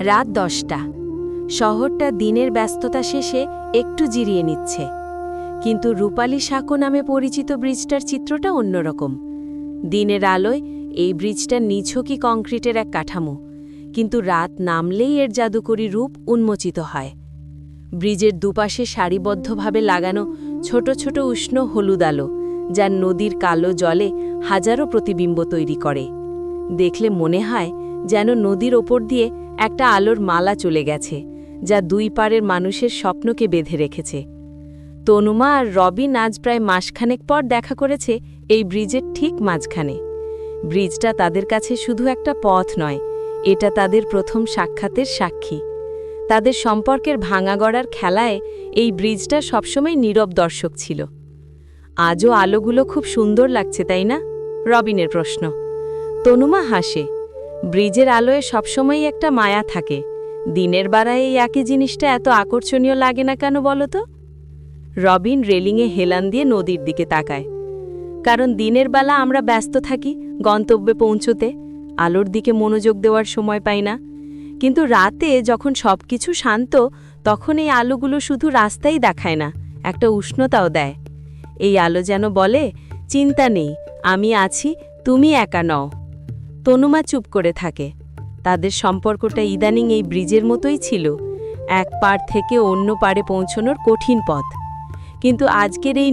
রাত 10টা। শহরটা দিনের ব্যস্ততা শেষে একটু জিরিয়ে নিচ্ছে, কিন্তু রূপালী সাঁকো নামে পরিচিত ব্রিজটার চিত্রটা অন্যরকম। দিনের আলোয় এই ব্রিজটা নিছকই কংক্রিটের এক কাঠামো, কিন্তু রাত নামলেই এর জাদুকরী রূপ উন্মোচিত হয়। ব্রিজের দুপাশে সারিবদ্ধভাবে লাগানো ছোট ছোট উষ্ণ হলুদ আলো, যা নদীর কালো জলে হাজারো প্রতিবিম্ব তৈরি করে। দেখলে মনে হয় যেন নদীর ওপর দিয়ে একটা আলোর মালা চলে গেছে, যা দুই পাড়ের মানুষের স্বপ্নকে বেঁধে রেখেছে। তনুমা আর রবিন আজ প্রায় মাসখানেক পর দেখা করেছে এই ব্রিজের ঠিক মাঝখানে। ব্রিজটা তাদের কাছে শুধু একটা পথ নয়, এটা তাদের প্রথম সাক্ষাতের সাক্ষী। তাদের সম্পর্কের ভাঙাগড়ার খেলায় এই ব্রিজটা সবসময় নীরব দর্শক ছিল। আজও আলোগুলো খুব সুন্দর লাগছে, তাই না? রবিনের প্রশ্ন। তনুমা হাসে। ব্রিজের আলোয় সবসময়ই একটা মায়া থাকে। দিনের বেলায় এই একই জিনিসটা এত আকর্ষণীয় লাগে না কেন বলো তো? রবিন রেলিংয়ে হেলান দিয়ে নদীর দিকে তাকায়। কারণ দিনের বেলা আমরা ব্যস্ত থাকি গন্তব্যে পৌঁছতে, আলোর দিকে মনোযোগ দেওয়ার সময় পাই না। কিন্তু রাতে যখন সবকিছু শান্ত, তখন এই আলোগুলো শুধু রাস্তাই দেখায় না, একটা উষ্ণতাও দেয়। এই আলো যেন বলে, চিন্তা নেই, আমি আছি, তুমি একা নও। তনুমা চুপ করে থাকে। তাদের সম্পর্কটা ইদানিং এই ব্রিজের মতোই ছিল, এক পাড় থেকে অন্য পাড়ে পৌঁছানোর কঠিন পথ। কিন্তু আজকের এই